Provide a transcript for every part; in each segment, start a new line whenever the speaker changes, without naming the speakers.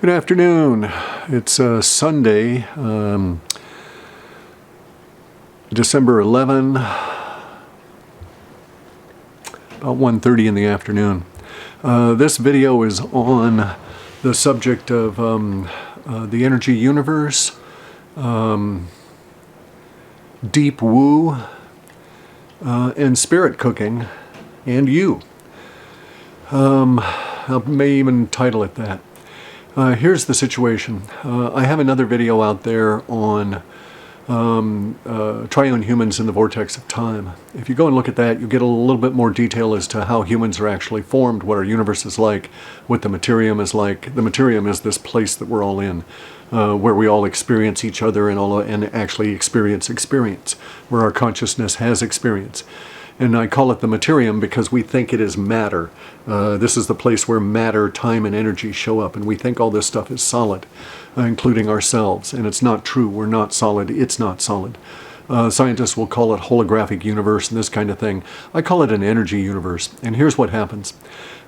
Good afternoon. It's Sunday, December 11, about 1:30 in the afternoon. This video is on the subject of the energy universe, deep woo, and spirit cooking, and you. I may even title it that. Here's the situation. I have another video out there on triune humans in the vortex of time. If you go and look at that, you get a little bit more detail as to how humans are actually formed, what our universe is like, what the materium is like. The materium is this place that we're all in, where we all experience each other and actually experience, where our consciousness has experience. And I call it the materium because we think it is matter. This is the place where matter, time, and energy show up, and we think all this stuff is solid, including ourselves. And it's not true. We're not solid. It's not solid. Scientists will call it holographic universe and this kind of thing. I call it an energy universe. And here's what happens.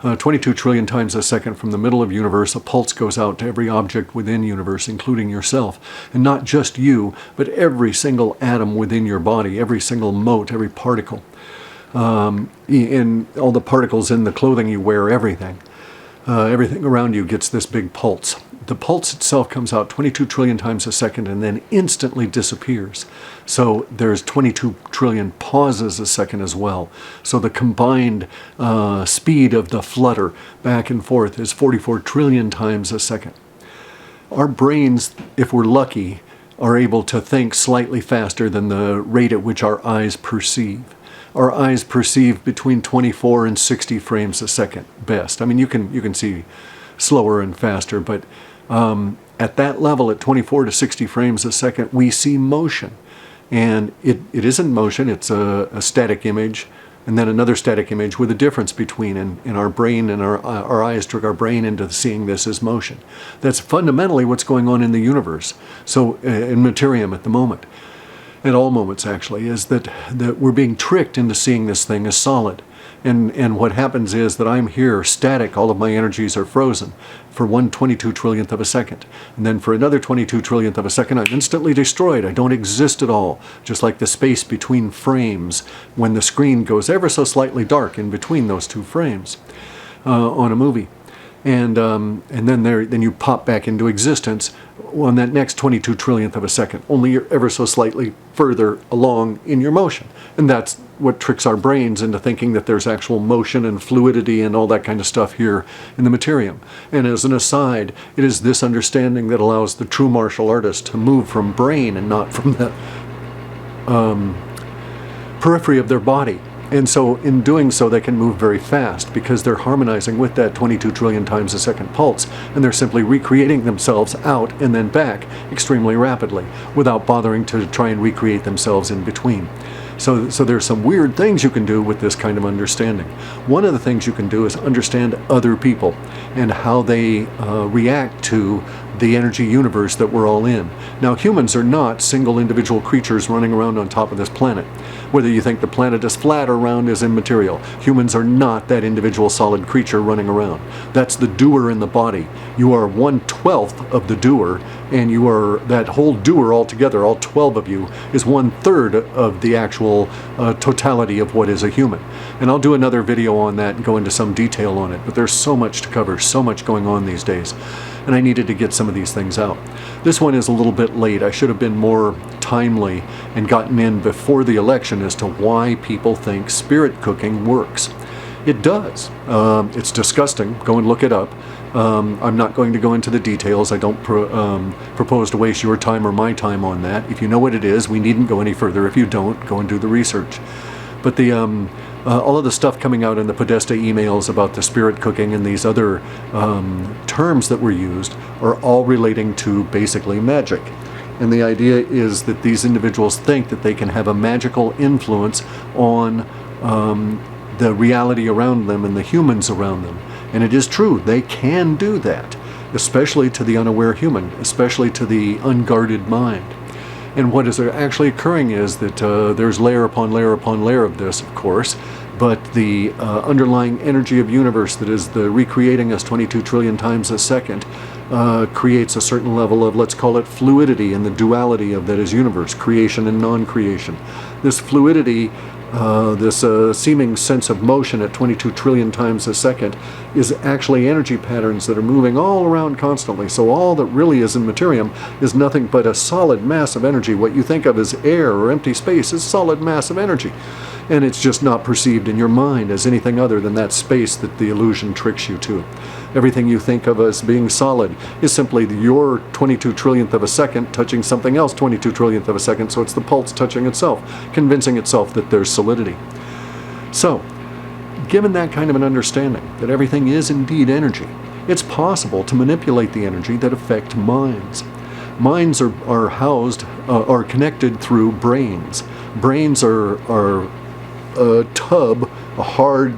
22 trillion times a second from the middle of universe, a pulse goes out to every object within universe, including yourself. And not just you, but every single atom within your body, every single mote, every particle. In all the particles in the clothing you wear, everything around you gets this big pulse. The pulse itself comes out 22 trillion times a second and then instantly disappears. So there's 22 trillion pauses a second as well. So the combined speed of the flutter back and forth is 44 trillion times a second. Our brains, if we're lucky, are able to think slightly faster than the rate at which our eyes perceive. Our eyes perceive between 24 and 60 frames a second, best. I mean, you can see slower and faster, but at that level, at 24 to 60 frames a second, we see motion. And it isn't motion, it's a static image, and then another static image with a difference between, and our brain and our eyes trick our brain into seeing this as motion. That's fundamentally what's going on in the universe, so in materium at the moment. At all moments, actually, is that we're being tricked into seeing this thing as solid. And what happens is that I'm here, static, all of my energies are frozen for 1/22 trillionth of a second. And then for another 22 trillionth of a second, I'm instantly destroyed. I don't exist at all. Just like the space between frames when the screen goes ever so slightly dark in between those two frames on a movie. And then you pop back into existence on that next 22 trillionth of a second, only you're ever so slightly further along in your motion. And that's what tricks our brains into thinking that there's actual motion and fluidity and all that kind of stuff here in the materium. And as an aside, it is this understanding that allows the true martial artist to move from brain and not from the periphery of their body. And so in doing so, they can move very fast because they're harmonizing with that 22 trillion times a second pulse, and they're simply recreating themselves out and then back extremely rapidly without bothering to try and recreate themselves in between. So there's some weird things you can do with this kind of understanding. One of the things you can do is understand other people and how they react to the energy universe that we're all in. Now, humans are not single individual creatures running around on top of this planet. Whether you think the planet is flat or round is immaterial. Humans are not that individual solid creature running around. That's the doer in the body. You are 1/12th of the doer, and you are that whole doer altogether, all 12 of you, is 1/3 of the actual totality of what is a human. And I'll do another video on that and go into some detail on it, but there's so much to cover, so much going on these days. And I needed to get some of these things out. This one is a little bit late. I should have been more timely and gotten in before the election as to why people think spirit cooking works. It does. It's disgusting. Go and look it up. I'm not going to go into the details. I don't propose to waste your time or my time on that. If you know what it is, we needn't go any further. If you don't, go and do the research. But all of the stuff coming out in the Podesta emails about the spirit cooking and these other terms that were used are all relating to basically magic. And the idea is that these individuals think that they can have a magical influence on the reality around them and the humans around them. And it is true, they can do that, especially to the unaware human, especially to the unguarded mind. And what is actually occurring is that there's layer upon layer upon layer of this, of course, but the underlying energy of universe that is the recreating us 22 trillion times a second creates a certain level of, let's call it fluidity in the duality of that is universe, creation and non-creation. This fluidity, this seeming sense of motion at 22 trillion times a second is actually energy patterns that are moving all around constantly. So all that really is in materium is nothing but a solid mass of energy. What you think of as air or empty space is solid mass of energy. And it's just not perceived in your mind as anything other than that space that the illusion tricks you to. Everything you think of as being solid is simply your 22 trillionth of a second touching something else 22 trillionth of a second, so it's the pulse touching itself, convincing itself that there's solidity. So, given that kind of an understanding, that everything is indeed energy, it's possible to manipulate the energy that affect minds. Minds are housed, are connected through brains. Brains are a tub, a hard,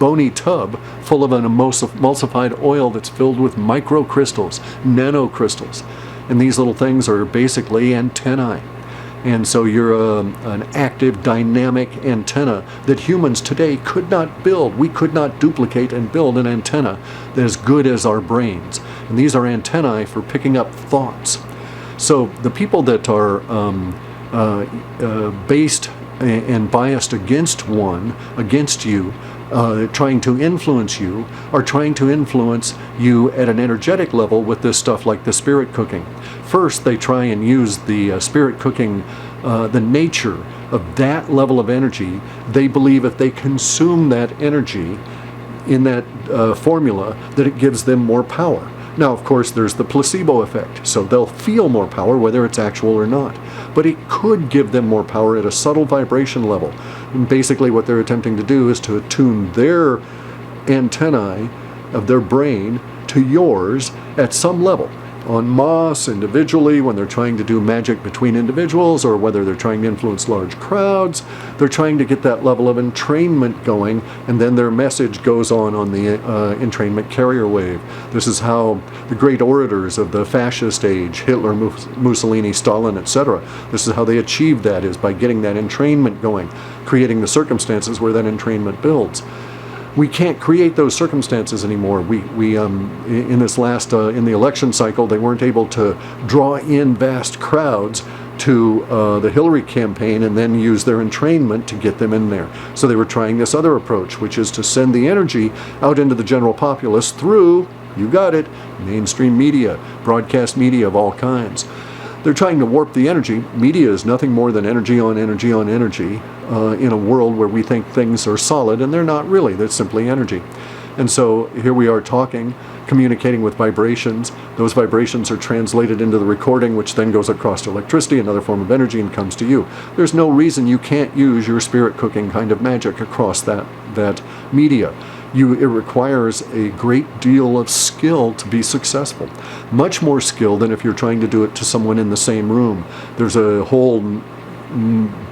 bony tub full of an emulsified oil that's filled with microcrystals, nanocrystals. And these little things are basically antennae. And so you're an active, dynamic antenna that humans today could not build. We could not duplicate and build an antenna that is good as our brains. And these are antennae for picking up thoughts. So the people that are based and biased against you, trying to influence you, are trying to influence you at an energetic level with this stuff like the spirit cooking. First, they try and use the spirit cooking, the nature of that level of energy. They believe if they consume that energy in that formula, that it gives them more power. Now, of course, there's the placebo effect, so they'll feel more power whether it's actual or not. But it could give them more power at a subtle vibration level. And basically what they're attempting to do is to attune their antennae of their brain to yours at some level. En masse, individually, when they're trying to do magic between individuals, or whether they're trying to influence large crowds, they're trying to get that level of entrainment going, and then their message goes on the entrainment carrier wave. This is how the great orators of the fascist age, Hitler, Mussolini, Stalin, etc., this is how they achieved that, is by getting that entrainment going, creating the circumstances where that entrainment builds. We can't create those circumstances anymore. We in this last in the election cycle, they weren't able to draw in vast crowds to the Hillary campaign and then use their entrainment to get them in there. So they were trying this other approach, which is to send the energy out into the general populace through, you got it, mainstream media, broadcast media of all kinds. They're trying to warp the energy. Media is nothing more than energy on energy on energy in a world where we think things are solid, and they're not really. They're simply energy. And so here we are talking, communicating with vibrations. Those vibrations are translated into the recording, which then goes across to electricity, another form of energy, and comes to you. There's no reason you can't use your spirit cooking kind of magic across that media. It requires a great deal of skill to be successful. Much more skill than if you're trying to do it to someone in the same room. There's a whole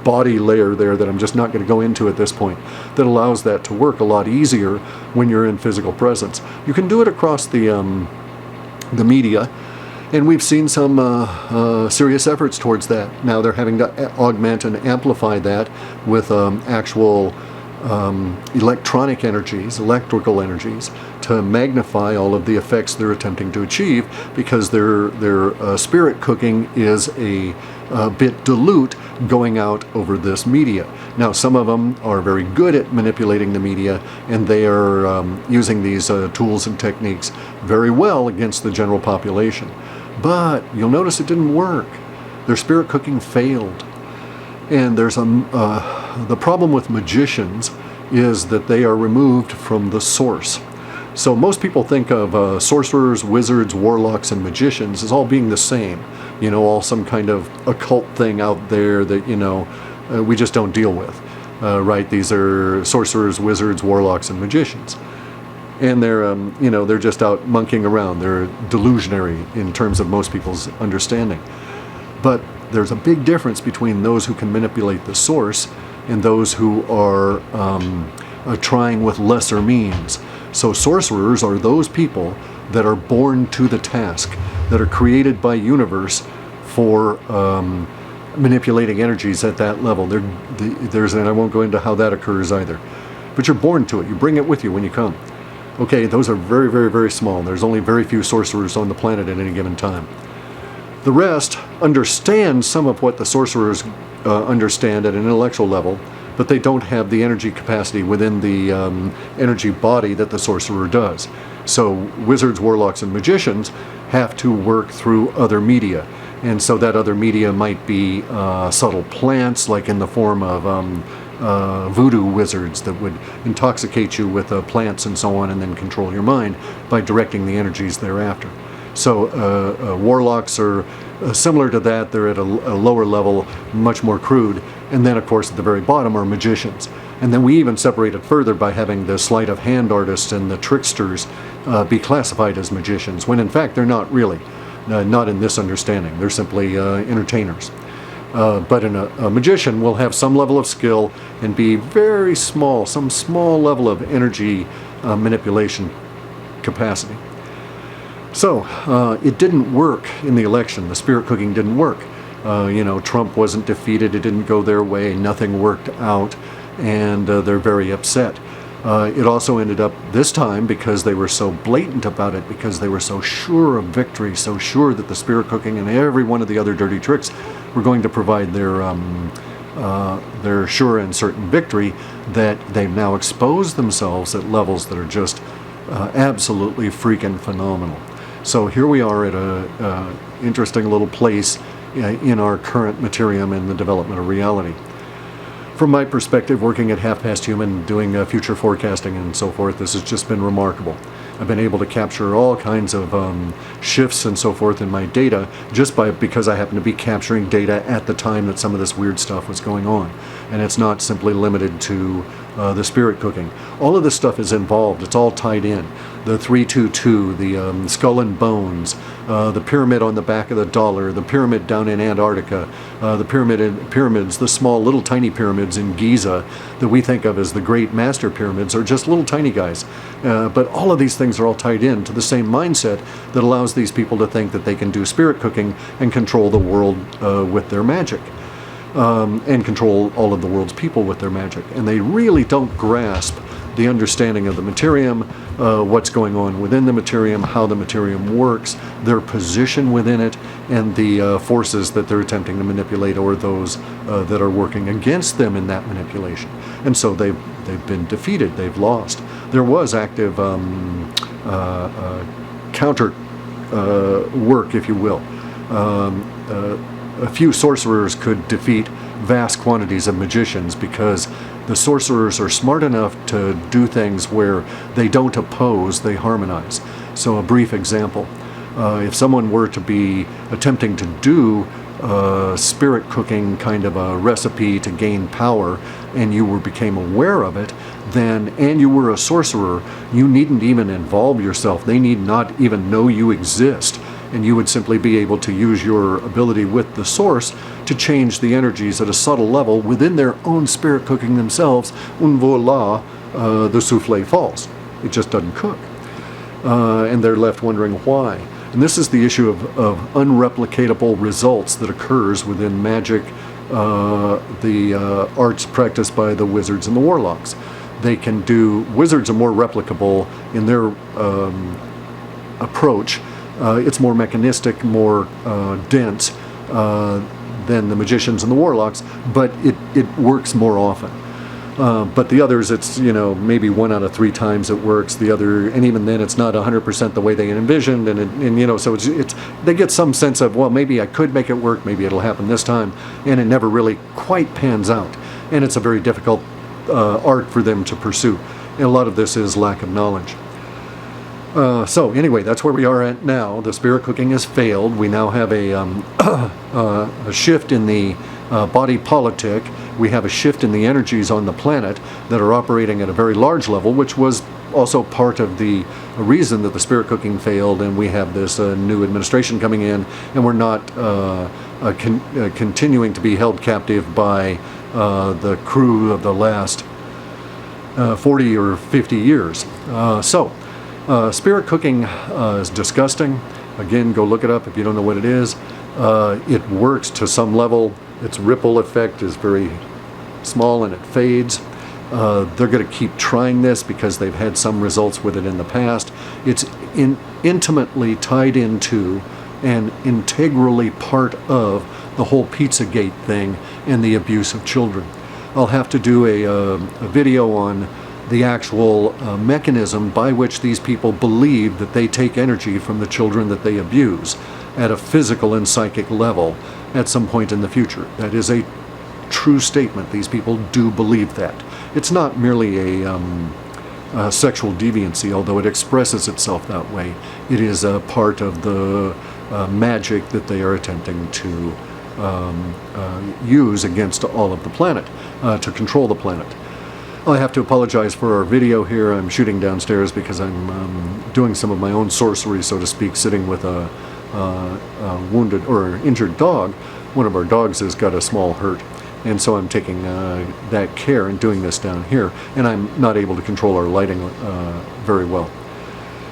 body layer there that I'm just not going to go into at this point that allows that to work a lot easier when you're in physical presence. You can do it across the media, and we've seen some serious efforts towards that. Now they're having to augment and amplify that with actual electronic energies, electrical energies, to magnify all of the effects they're attempting to achieve, because their spirit cooking is a bit dilute going out over this media. Now, some of them are very good at manipulating the media, and they are using these tools and techniques very well against the general population. But you'll notice it didn't work. Their spirit cooking failed. And there's the problem with magicians is that they are removed from the source. So most people think of sorcerers, wizards, warlocks, and magicians as all being the same. All some kind of occult thing out there that, we just don't deal with. Right? These are sorcerers, wizards, warlocks, and magicians. And they're just out monkeying around. They're delusionary in terms of most people's understanding. But there's a big difference between those who can manipulate the source and those who are trying with lesser means. So sorcerers are those people that are born to the task, that are created by universe for manipulating energies at that level. And I won't go into how that occurs either. But you're born to it. You bring it with you when you come. Okay, those are very, very, very small. There's only very few sorcerers on the planet at any given time. The rest understand some of what the sorcerers understand at an intellectual level, but they don't have the energy capacity within the energy body that the sorcerer does. So wizards, warlocks, and magicians have to work through other media. And so that other media might be subtle plants, like in the form of voodoo wizards that would intoxicate you with plants and so on, and then control your mind by directing the energies thereafter. So warlocks are similar to that. They're at a lower level, much more crude. And then, of course, at the very bottom are magicians. And then we even separate it further by having the sleight of hand artists and the tricksters be classified as magicians, when in fact they're not really. Not in this understanding. They're simply entertainers. But a magician will have some level of skill and be very small, some small level of energy manipulation capacity. So it didn't work in the election. The spirit cooking didn't work. Trump wasn't defeated. It didn't go their way. Nothing worked out. And they're very upset. It also ended up this time, because they were so blatant about it, because they were so sure of victory, so sure that the spirit cooking and every one of the other dirty tricks were going to provide their sure and certain victory, that they've now exposed themselves at levels that are just absolutely freaking phenomenal. So here we are at a interesting little place in our current materium in the development of reality. From my perspective, working at Half Past Human, doing future forecasting and so forth, this has just been remarkable. I've been able to capture all kinds of shifts and so forth in my data just because I happen to be capturing data at the time that some of this weird stuff was going on. And it's not simply limited to the spirit cooking. All of this stuff is involved. It's all tied in. The 322, the skull and bones, the pyramid on the back of the dollar, the pyramid down in Antarctica, the pyramids, the small little tiny pyramids in Giza that we think of as the great master pyramids are just little tiny guys. But all of these things are all tied in to the same mindset that allows these people to think that they can do spirit cooking and control the world with their magic. And control all of the world's people with their magic. And they really don't grasp the understanding of the materium, what's going on within the materium, how the materium works, their position within it, and the forces that they're attempting to manipulate, or those that are working against them in that manipulation. And so they've been defeated, they've lost. There was active counter work, if you will. A few sorcerers could defeat vast quantities of magicians, because the sorcerers are smart enough to do things where they don't oppose, they harmonize. So a brief example, if someone were to be attempting to do spirit cooking kind of a recipe to gain power, and you became aware of it, and you were a sorcerer, you needn't even involve yourself. They need not even know you exist. And you would simply be able to use your ability with the source to change the energies at a subtle level within their own spirit cooking themselves. And voila, the souffle falls. It just doesn't cook. And they're left wondering why. And this is the issue of unreplicatable results that occurs within magic, the arts practiced by the wizards and the warlocks. Wizards are more replicable in their approach. It's more mechanistic, more dense than the magicians and the warlocks, but it works more often. But the others, it's maybe 1 out of 3 times it works. And even then, it's not 100% the way they envisioned, so it's they get some sense of, well, maybe I could make it work, maybe it'll happen this time, and it never really quite pans out. And it's a very difficult art for them to pursue. And a lot of this is lack of knowledge. So anyway, that's where we are at now. The spirit cooking has failed. We now have a shift in the body politic. We have a shift in the energies on the planet that are operating at a very large level, which was also part of the reason that the spirit cooking failed. And we have this new administration coming in, and we're not continuing to be held captive by the crew of the last 40 or 50 years. Spirit cooking is disgusting. Again, go look it up if you don't know what it is. It works to some level. its ripple effect is very small and it fades. They're going to keep trying this because they've had some results with it in the past. It's intimately tied into and integrally part of the whole Pizzagate thing and the abuse of children. I'll have to do a video on the actual mechanism by which these people believe that they take energy from the children that they abuse at a physical and psychic level at some point in the future. That is a true statement. These people do believe that. It's not merely a sexual deviancy, although it expresses itself that way. It is a part of the magic that they are attempting to use against all of the planet, to control the planet. I have to apologize for our video here. I'm shooting downstairs because I'm doing some of my own sorcery, so to speak, sitting with a wounded or injured dog. One of our dogs has got a small hurt, and so I'm taking that care and doing this down here, and I'm not able to control our lighting very well.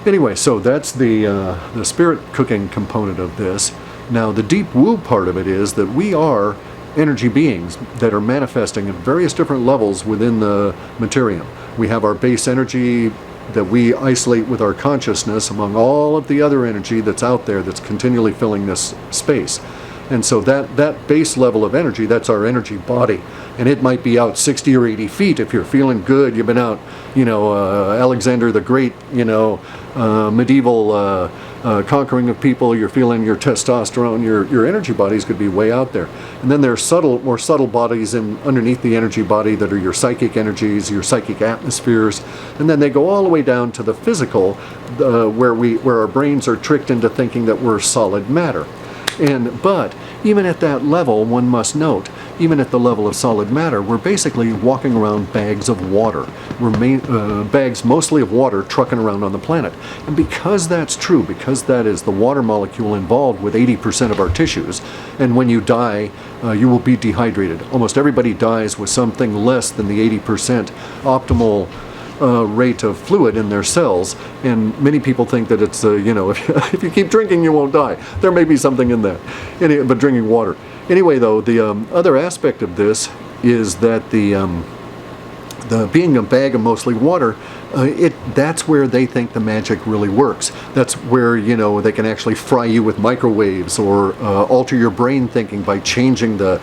Anyway, so that's the spirit cooking component of this. Now, the deep woo part of it is that we are energy beings that are manifesting at various different levels within the materium. We have our base energy that we isolate with our consciousness among all of the other energy that's out there that's continually filling this space. And so that base level of energy, that's our energy body. And it might be out 60 or 80 feet if you're feeling good. You've been out, Alexander the Great, medieval conquering of people. You're feeling your testosterone. Your energy bodies could be way out there. And then there are more subtle bodies underneath the energy body that are your psychic energies, your psychic atmospheres. And then they go all the way down to the physical, where our brains are tricked into thinking that we're solid matter. But even at that level, one must note, even at the level of solid matter, we're basically walking around bags of water. We're bags mostly of water trucking around on the planet. And because that's true, because that is the water molecule involved with 80% of our tissues, and when you die, you will be dehydrated. Almost everybody dies with something less than the 80% optimal rate of fluid in their cells, and many people think that it's if you keep drinking you won't die. There may be something in that, but drinking water. Anyway, though, the other aspect of this is that the being a bag of mostly water, that's where they think the magic really works. That's where they can actually fry you with microwaves or alter your brain thinking by changing the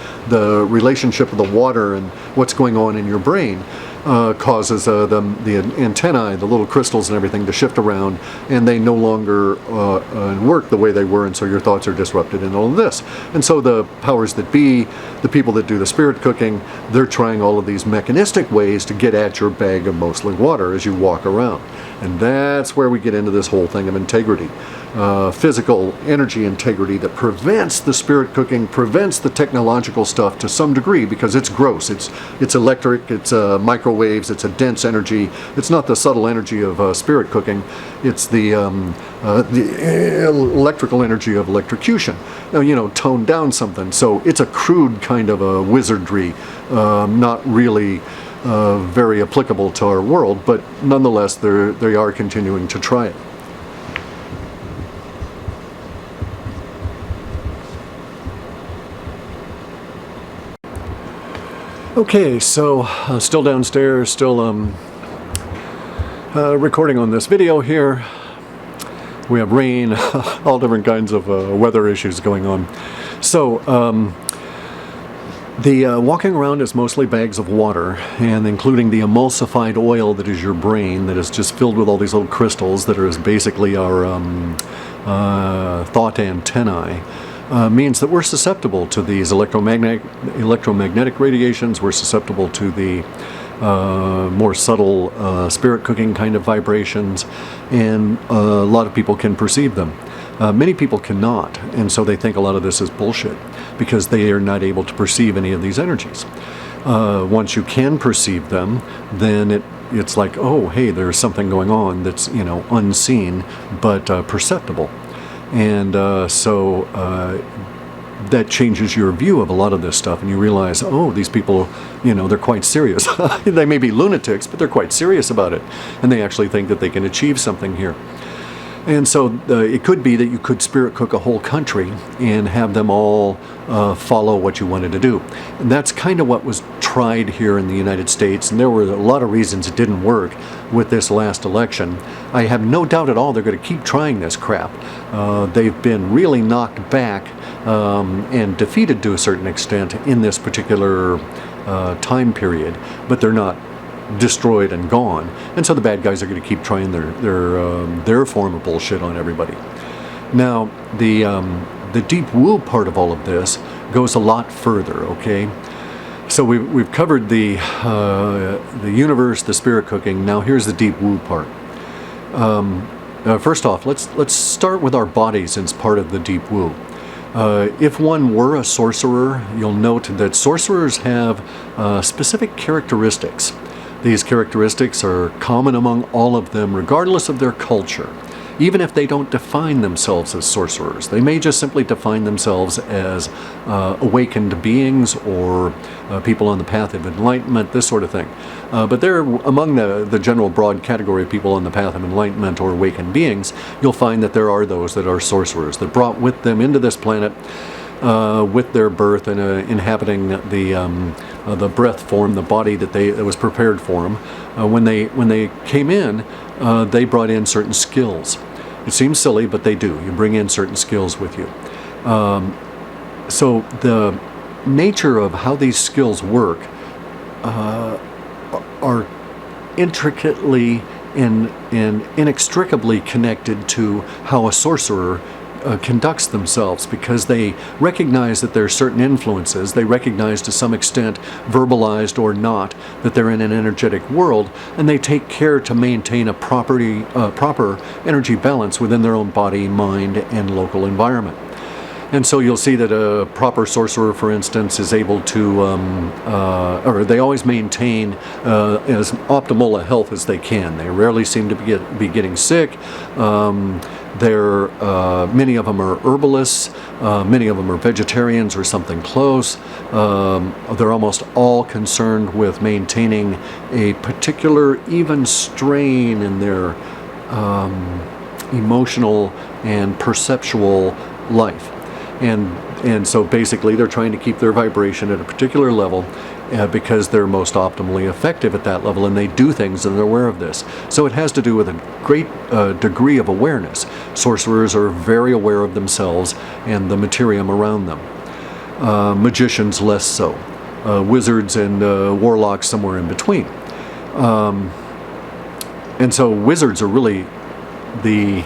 relationship of the water and what's going on in your brain. Causes the antennae, the little crystals and everything to shift around, and they no longer work the way they were, and so your thoughts are disrupted in all of this. And so the powers that be, the people that do the spirit cooking, they're trying all of these mechanistic ways to get at your bag of mostly water as you walk around. And that's where we get into this whole thing of integrity. Physical energy integrity that prevents the spirit cooking, prevents the technological stuff to some degree, because it's gross. It's electric, it's microwaves, it's a dense energy. It's not the subtle energy of spirit cooking. It's the electrical energy of electrocution. Now, tone down something. So it's a crude kind of a wizardry, not really very applicable to our world, but nonetheless, they are continuing to try it. Okay, so still downstairs, still recording on this video here. We have rain, all different kinds of weather issues going on. So the walking around is mostly bags of water, and including the emulsified oil that is your brain, that is just filled with all these little crystals that are basically our thought antennae. Means that we're susceptible to these electromagnetic radiations. We're susceptible to the more subtle spirit cooking kind of vibrations, and a lot of people can perceive them. Many people cannot, and so they think a lot of this is bullshit because they are not able to perceive any of these energies. Once you can perceive them, then it's like, oh, hey, there's something going on that's unseen but perceptible. And so that changes your view of a lot of this stuff, and you realize, oh, these people, they're quite serious. They may be lunatics, but they're quite serious about it, and they actually think that they can achieve something here. And so it could be that you could spirit cook a whole country and have them all follow what you wanted to do. And that's kind of what was tried here in the United States, and there were a lot of reasons it didn't work with this last election. I have no doubt at all they're going to keep trying this crap. They've been really knocked back and defeated to a certain extent in this particular time period, but they're not destroyed and gone, and so the bad guys are going to keep trying their form of bullshit on everybody. Now, the deep woo part of all of this goes a lot further. Okay, so we've covered the universe, the spirit cooking. Now here's the deep woo part. First off, let's start with our bodies as part of the deep woo. If one were a sorcerer, you'll note that sorcerers have specific characteristics. These characteristics are common among all of them, regardless of their culture. Even if they don't define themselves as sorcerers, they may just simply define themselves as awakened beings or people on the path of enlightenment, this sort of thing. But they're among the general broad category of people on the path of enlightenment or awakened beings. You'll find that there are those that are sorcerers that brought with them into this planet with their birth and inhabiting the breath form, the body that was prepared for them. When they came in, they brought in certain skills. It seems silly, but they do. You bring in certain skills with you. So the nature of how these skills work are intricately and inextricably connected to how a sorcerer conducts themselves, because they recognize that there are certain influences. They recognize to some extent, verbalized or not, that they're in an energetic world, and they take care to maintain a proper energy balance within their own body, mind, and local environment. And so you'll see that a proper sorcerer, for instance, is able to, or they always maintain as optimal a health as they can. They rarely seem to be getting sick. Many of them are herbalists, many of them are vegetarians or something close. They're almost all concerned with maintaining a particular even strain in their emotional and perceptual life. And so basically they're trying to keep their vibration at a particular level because they're most optimally effective at that level, and they do things and they're aware of this. So it has to do with a great degree of awareness. Sorcerers are very aware of themselves and the materium around them. Magicians less so. Wizards and warlocks somewhere in between. And so wizards are really the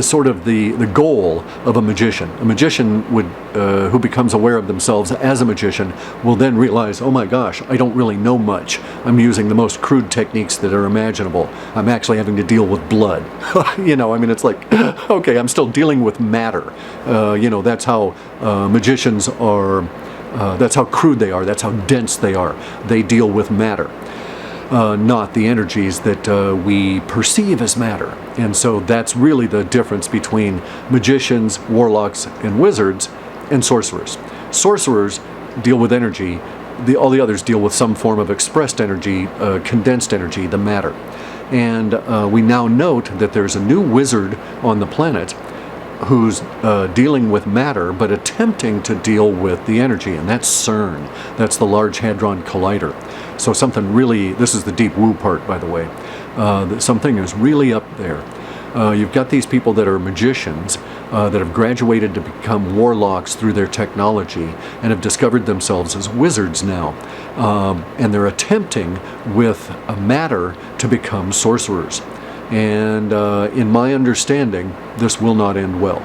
sort of the goal of a magician. A magician would, who becomes aware of themselves as a magician, will then realize, oh my gosh, I don't really know much. I'm using the most crude techniques that are imaginable. I'm actually having to deal with blood. It's like, okay, I'm still dealing with matter. That's how magicians are, that's how crude they are, that's how dense they are. They deal with matter. Not the energies that we perceive as matter. And so that's really the difference between magicians, warlocks, and wizards, and sorcerers. Sorcerers deal with energy. All the others deal with some form of expressed energy, condensed energy, the matter. And we now note that there's a new wizard on the planet who's dealing with matter, but attempting to deal with the energy, and that's CERN. That's the Large Hadron Collider. So something really, this is the deep woo part, by the way, something is really up there. You've got these people that are magicians that have graduated to become warlocks through their technology and have discovered themselves as wizards now. And they're attempting with matter to become sorcerers. And in my understanding, this will not end well.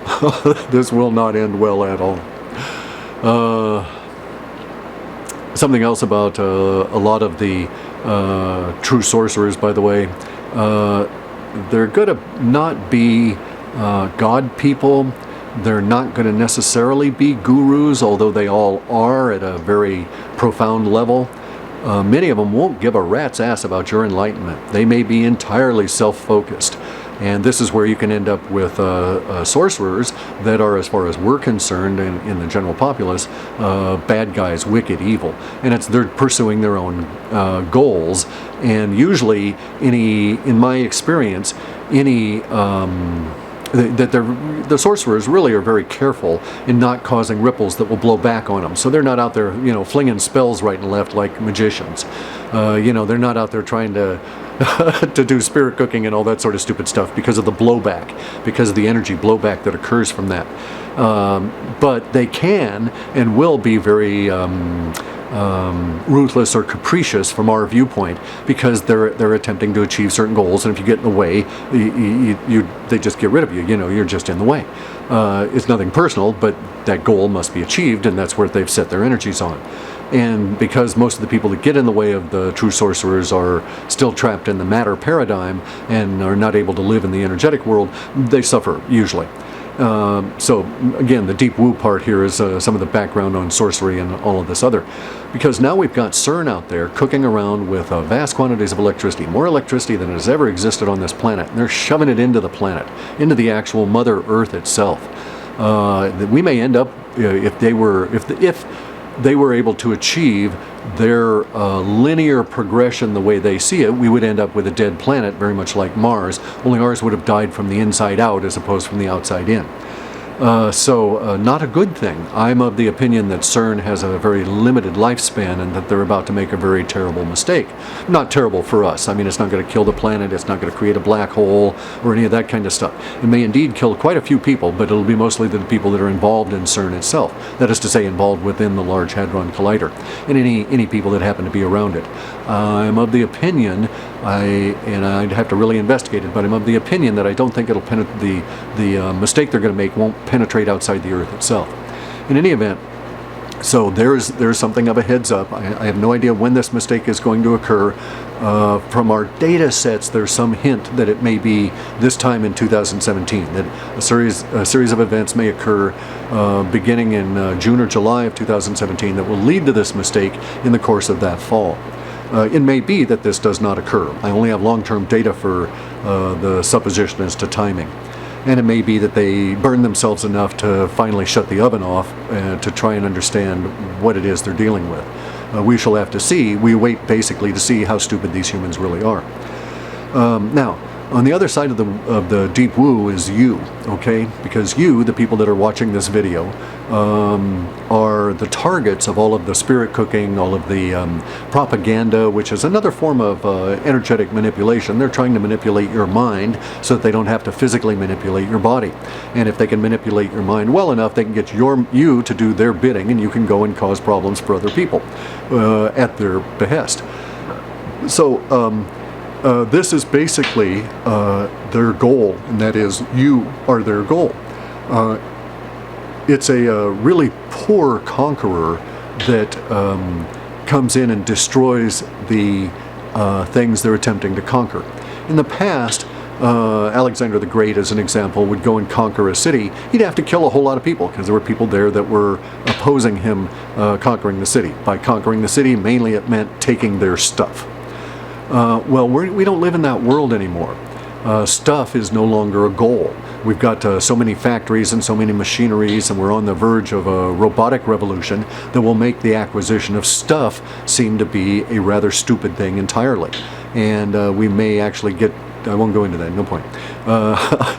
This will not end well at all. Something else about a lot of the true sorcerers, by the way, they're going to not be God people. They're not going to necessarily be gurus, although they all are at a very profound level. Many of them won't give a rat's ass about your enlightenment. They may be entirely self-focused. And this is where you can end up with sorcerers that are, as far as we're concerned in the general populace, bad guys, wicked, evil. And they're pursuing their own goals. And usually, in my experience, any the sorcerers really are very careful in not causing ripples that will blow back on them. So they're not out there, flinging spells right and left like magicians. They're not out there trying to to do spirit cooking and all that sort of stupid stuff because of the blowback, because of the energy blowback that occurs from that. But they can and will be very ruthless or capricious from our viewpoint, because they're attempting to achieve certain goals, and if you get in the way, they just get rid of you. You're just in the way. It's nothing personal, but that goal must be achieved, and that's where they've set their energies on. And because most of the people that get in the way of the true sorcerers are still trapped in the matter paradigm and are not able to live in the energetic world, they suffer usually. So again, the deep woo part here is some of the background on sorcery and all of this other. Because now we've got CERN out there cooking around with vast quantities of electricity, more electricity than has ever existed on this planet. And they're shoving it into the planet, into the actual Mother Earth itself. We may end up, if they were able to achieve their linear progression the way they see it, we would end up with a dead planet, very much like Mars, only ours would have died from the inside out as opposed from the outside in. So not a good thing. I'm of the opinion that CERN has a very limited lifespan and that they're about to make a very terrible mistake. Not terrible for us. I mean, it's not going to kill the planet, it's not going to create a black hole or any of that kind of stuff. It may indeed kill quite a few people, but it'll be mostly the people that are involved in CERN itself. That is to say, involved within the Large Hadron Collider, and any people that happen to be around it. I'm of the opinion, and I'd have to really investigate it, but I'm of the opinion that I don't think it'll penetrate, the mistake they're going to make won't penetrate outside the Earth itself. In any event, so there's something of a heads up. I have no idea when this mistake is going to occur. From our data sets, there's some hint that it may be this time in 2017, that a series of events may occur beginning in June or July of 2017 that will lead to this mistake in the course of that fall. It may be that this does not occur. I only have long-term data for the supposition as to timing. And it may be that they burn themselves enough to finally shut the oven off to try and understand what it is they're dealing with. We shall have to see. We wait basically to see how stupid these humans really are. Now, on the other side of the deep woo is you, okay? Because you, the people that are watching this video, are the targets of all of the spirit cooking, all of the propaganda, which is another form of energetic manipulation. They're trying to manipulate your mind so that they don't have to physically manipulate your body. And if they can manipulate your mind well enough, they can get you to do their bidding, and you can go and cause problems for other people at their behest. So, this is basically their goal, and that is you are their goal. It's a really poor conqueror that comes in and destroys the things they're attempting to conquer. In the past, Alexander the Great, as an example, would go and conquer a city. He'd have to kill a whole lot of people because there were people there that were opposing him conquering the city. By conquering the city, mainly it meant taking their stuff. Well, we don't live in that world anymore. Stuff is no longer a goal. We've got so many factories and so many machineries, and we're on the verge of a robotic revolution that will make the acquisition of stuff seem to be a rather stupid thing entirely. And we may actually get, I won't go into that, no point.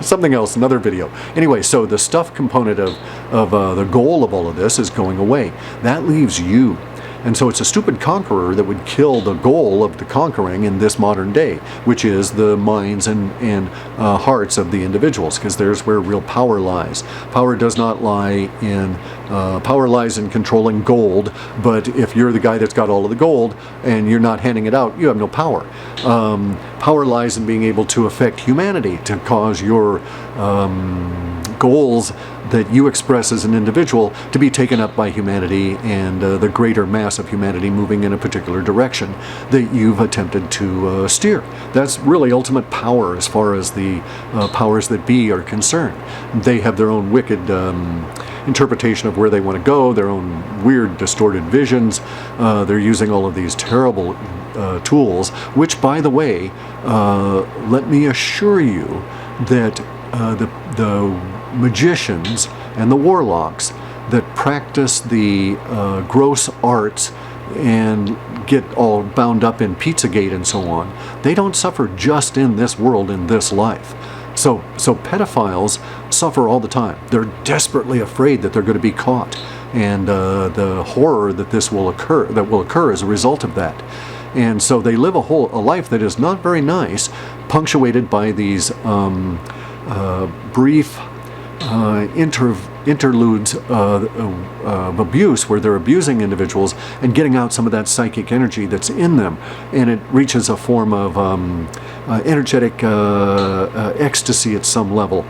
Something else, another video. Anyway, so the stuff component of the goal of all of this is going away. That leaves you. And so it's a stupid conqueror that would kill the goal of the conquering in this modern day, which is the minds and hearts of the individuals, because there's where real power lies. Power does not lie in, power lies in controlling gold, but if you're the guy that's got all of the gold and you're not handing it out, you have no power. Power lies in being able to affect humanity, to cause your goals that you express as an individual to be taken up by humanity and the greater mass of humanity moving in a particular direction that you've attempted to steer. That's really ultimate power as far as the powers that be are concerned. They have their own wicked interpretation of where they want to go, their own weird distorted visions. They're using all of these terrible tools, which, by the way, let me assure you that the magicians and the warlocks that practice the gross arts and get all bound up in Pizzagate and so on. They don't suffer just in this world, in this life. So pedophiles suffer all the time. They're desperately afraid that they're going to be caught, and the horror that will occur as a result of that. And so they live a life that is not very nice, punctuated by these brief interludes of abuse, where they're abusing individuals and getting out some of that psychic energy that's in them, and it reaches a form of energetic ecstasy at some level.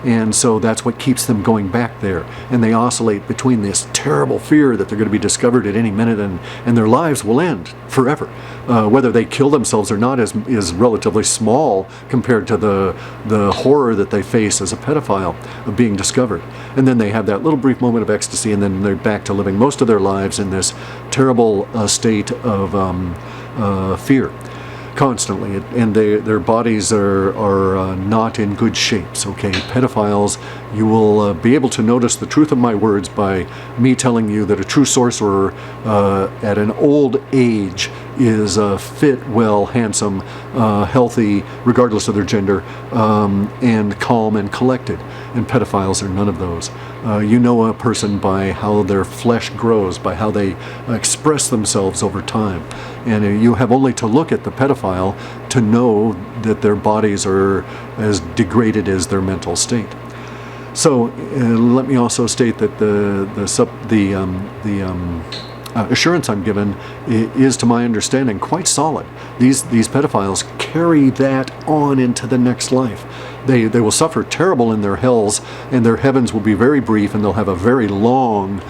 And so that's what keeps them going back there. And they oscillate between this terrible fear that they're going to be discovered at any minute, and their lives will end forever. Whether they kill themselves or not is relatively small compared to the horror that they face as a pedophile of being discovered. And then they have that little brief moment of ecstasy, and then they're back to living most of their lives in this terrible state of fear. Constantly, and their bodies are not in good shapes. Okay, pedophiles, you will be able to notice the truth of my words by me telling you that a true sorcerer at an old age is fit, well, handsome, healthy, regardless of their gender, and calm and collected. And pedophiles are none of those. You know a person by how their flesh grows, by how they express themselves over time. And you have only to look at the pedophile to know that their bodies are as degraded as their mental state. So let me also state that the assurance I'm given is, to my understanding, quite solid. These pedophiles carry that on into the next life. They will suffer terrible in their hells, and their heavens will be very brief, and they'll have a very long,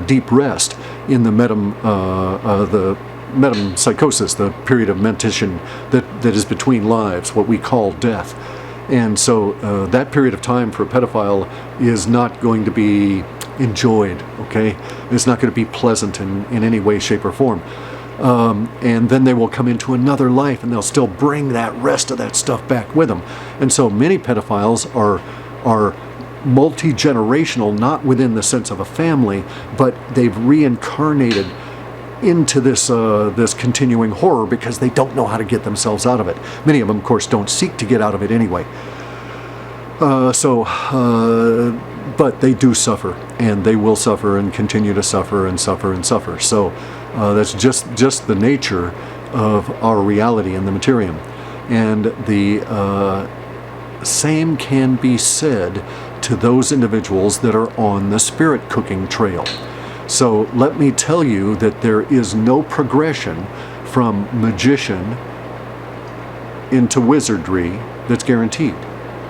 deep rest in the metempsychosis, the period of mentition that is between lives, what we call death. And so that period of time for a pedophile is not going to be enjoyed, okay? It's not going to be pleasant in any way, shape, or form. And then they will come into another life, and they'll still bring that rest of that stuff back with them. And so many pedophiles are multi-generational, not within the sense of a family, but they've reincarnated into this continuing horror because they don't know how to get themselves out of it. Many of them, of course, don't seek to get out of it anyway. But they do suffer, and they will suffer and continue to suffer and suffer and suffer. So that's just the nature of our reality in the materium. And the same can be said to those individuals that are on the spirit cooking trail. So let me tell you that there is no progression from magician into wizardry that's guaranteed.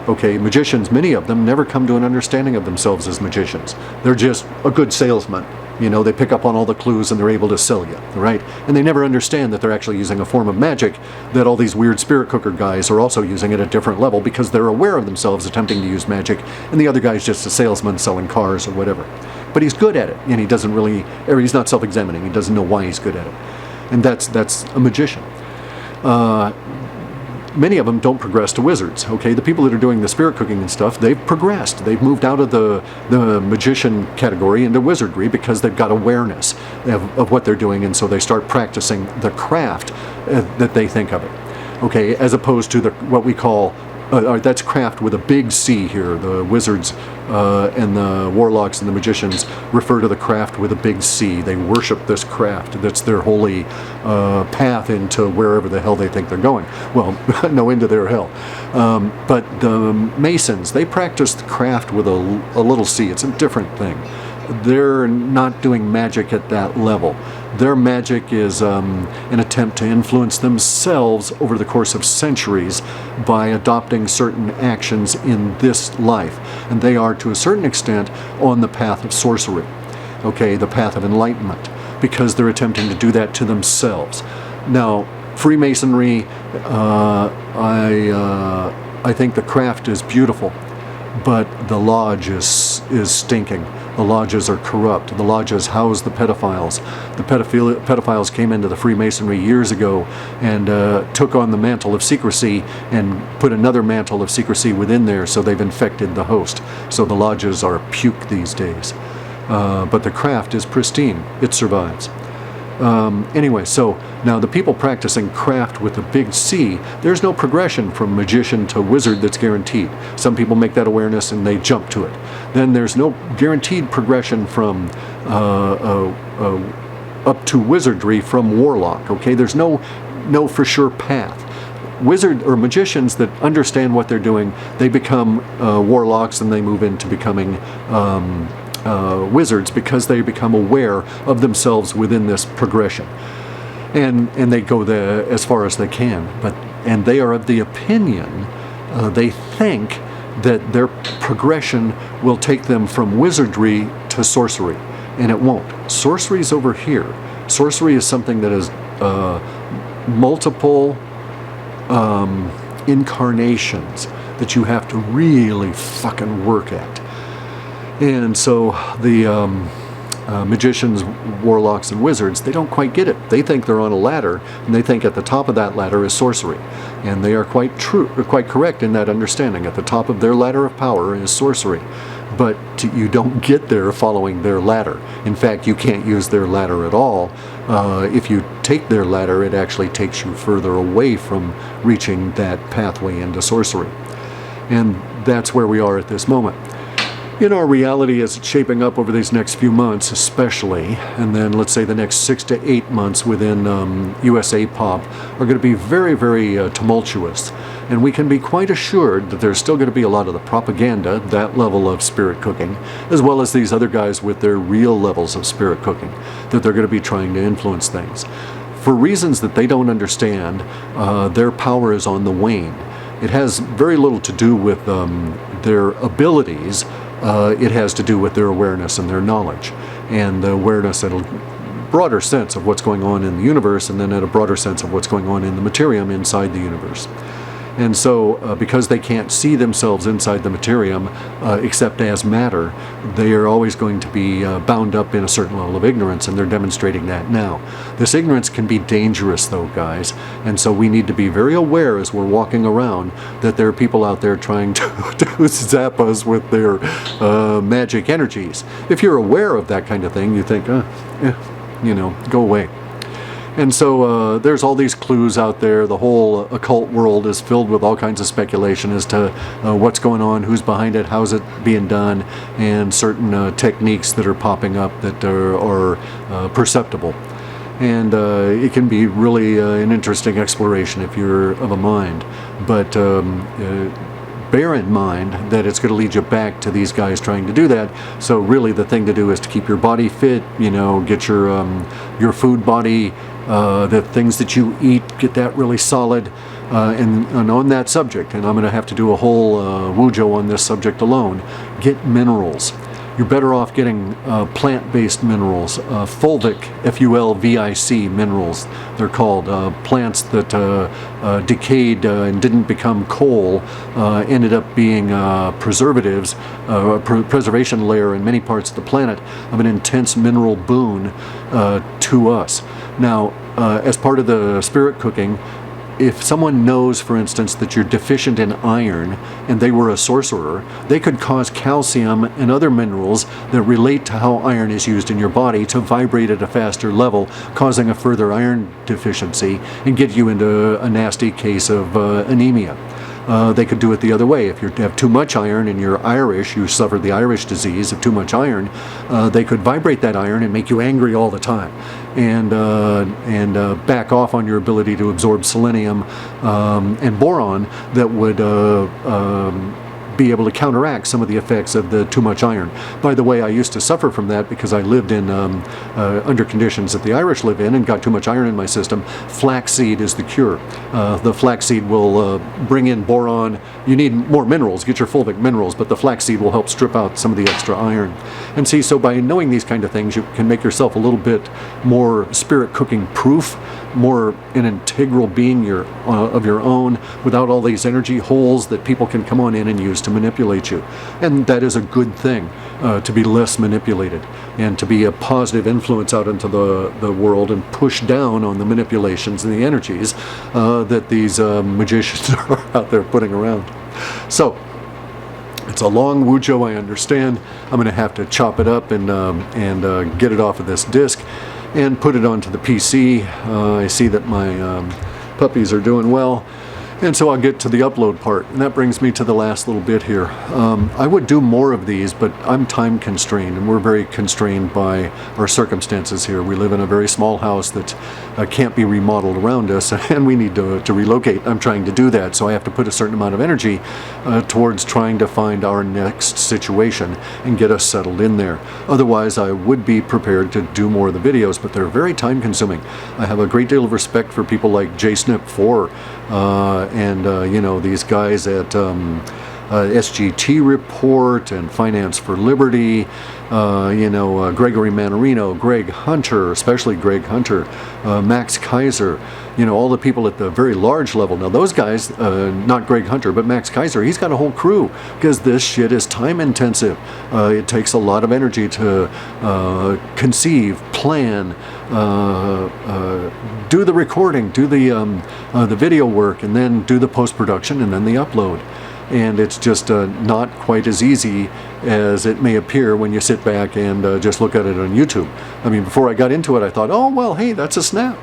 Okay, magicians, many of them never come to an understanding of themselves as magicians. They're just a good salesman. You know, they pick up on all the clues and they're able to sell you, right? And they never understand that they're actually using a form of magic that all these weird spirit cooker guys are also using at a different level, because they're aware of themselves attempting to use magic, and the other guy's just a salesman selling cars or whatever. But he's good at it, and he doesn't really, or he's not self-examining. He doesn't know why he's good at it. And that's a magician. Many of them don't progress to wizards, okay? The people that are doing the spirit cooking and stuff, they've progressed. They've moved out of the magician category into wizardry because they've got awareness of what they're doing, and so they start practicing the craft that they think of it, okay? As opposed to what we call, that's craft with a big C here. The wizards and the warlocks and the magicians refer to the craft with a big C. They worship this craft. That's their holy path into wherever the hell they think they're going. Well, no, into their hell. But the Masons, they practice the craft with a little c. It's a different thing. They're not doing magic at that level. Their magic is an attempt to influence themselves over the course of centuries by adopting certain actions in this life. And they are, to a certain extent, on the path of sorcery, okay, the path of enlightenment, because they're attempting to do that to themselves. Now, Freemasonry, I think the craft is beautiful, but the lodge is stinking. The lodges are corrupt. The lodges house the pedophiles. The pedophiles came into the Freemasonry years ago and took on the mantle of secrecy and put another mantle of secrecy within there, so they've infected the host. So the lodges are puke these days. but the craft is pristine. It survives. Anyway, so now the people practicing craft with a big C, there's no progression from magician to wizard that's guaranteed. Some people make that awareness and they jump to it. Then there's no guaranteed progression from up to wizardry from warlock. Okay, there's no for sure path. Wizard or magicians that understand what they're doing, they become warlocks, and they move into becoming wizards because they become aware of themselves within this progression, and they go as far as they can. And they are of the opinion, they think that their progression will take them from wizardry to sorcery, and it won't. Sorcery is over here. Sorcery is something that is multiple incarnations that you have to really fucking work at. And so the magicians, warlocks, and wizards, they don't quite get it. They think they're on a ladder, and they think at the top of that ladder is sorcery. And they are quite correct in that understanding. At the top of their ladder of power is sorcery. But you don't get there following their ladder. In fact, you can't use their ladder at all. If you take their ladder, it actually takes you further away from reaching that pathway into sorcery. And that's where we are at this moment. In our reality as it's shaping up over these next few months especially, and then let's say the next 6 to 8 months within USA Pop are going to be very, very tumultuous. And we can be quite assured that there's still going to be a lot of the propaganda, that level of spirit cooking, as well as these other guys with their real levels of spirit cooking, that they're going to be trying to influence things. For reasons that they don't understand, their power is on the wane. It has very little to do with their abilities. It has to do with their awareness and their knowledge, and the awareness at a broader sense of what's going on in the universe, and then at a broader sense of what's going on in the materium inside the universe. And so because they can't see themselves inside the materium except as matter, they are always going to be bound up in a certain level of ignorance, and they're demonstrating that now. This ignorance can be dangerous though, guys, and so we need to be very aware as we're walking around that there are people out there trying to zap us with their magic energies. If you're aware of that kind of thing, you think, go away. And so there's all these clues out there. The whole occult world is filled with all kinds of speculation as to what's going on, who's behind it, how's it being done, and certain techniques that are popping up that are perceptible. And it can be really an interesting exploration if you're of a mind. But bear in mind that it's going to lead you back to these guys trying to do that. So really the thing to do is to keep your body fit, get your food body, the things that you eat, get that really solid. And on that subject, and I'm going to have to do a whole wujo on this subject alone, get minerals. You're better off getting plant-based minerals, fulvic, F-U-L-V-I-C minerals, they're called. Plants that decayed and didn't become coal, ended up being preservatives, preservation layer in many parts of the planet of an intense mineral boon to us. Now, as part of the spirit cooking, if someone knows, for instance, that you're deficient in iron and they were a sorcerer, they could cause calcium and other minerals that relate to how iron is used in your body to vibrate at a faster level, causing a further iron deficiency and get you into a nasty case of anemia. They could do it the other way. If you have too much iron and you're Irish, you suffer the Irish disease of too much iron, they could vibrate that iron and make you angry all the time, and back off on your ability to absorb selenium and boron that would be able to counteract some of the effects of the too much iron. By the way, I used to suffer from that because I lived in under conditions that the Irish live in and got too much iron in my system. Flaxseed is the cure. The flaxseed will bring in boron. You need more minerals, get your fulvic minerals, but the flaxseed will help strip out some of the extra iron. And see, so by knowing these kind of things, you can make yourself a little bit more spirit cooking proof, more an integral being of your own, without all these energy holes that people can come on in and use to manipulate you. And that is a good thing, to be less manipulated and to be a positive influence out into the world and push down on the manipulations and the energies that these magicians are out there putting around. So It's a long wujo, I understand. I'm going to have to chop it up and get it off of this disc and put it onto the PC. I see that my puppies are doing well. And so I'll get to the upload part, and that brings me to the last little bit here. I would do more of these, but I'm time constrained, and we're very constrained by our circumstances here. We live in a very small house that can't be remodeled around us, and we need to relocate. I'm trying to do that, so I have to put a certain amount of energy towards trying to find our next situation and get us settled in there. Otherwise, I would be prepared to do more of the videos, but they're very time consuming. I have a great deal of respect for people like jsnip4, you know, these guys at SGT Report and Finance for Liberty, you know, Gregory Mannarino, Greg Hunter, especially Greg Hunter, Max Kaiser, you know, all the people at the very large level. Now those guys, not Greg Hunter, but Max Kaiser, he's got a whole crew, because this shit is time intensive. It takes a lot of energy to conceive, plan, do the recording, do the video work, and then do the post-production, and then the upload. And it's just not quite as easy as it may appear when you sit back and just look at it on YouTube. I mean, before I got into it, I thought, oh, well, hey, that's a snap.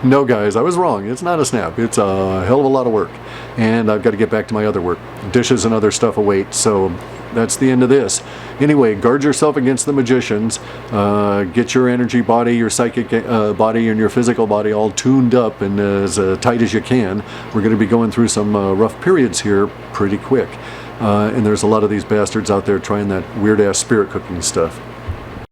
No, guys, I was wrong. It's not a snap. It's a hell of a lot of work. And I've got to get back to my other work. Dishes and other stuff await, so that's the end of this. Anyway, guard yourself against the magicians. Get your energy body, your psychic body, and your physical body all tuned up and as tight as you can. We're going to be going through some rough periods here pretty quick. And there's a lot of these bastards out there trying that weird-ass spirit cooking stuff.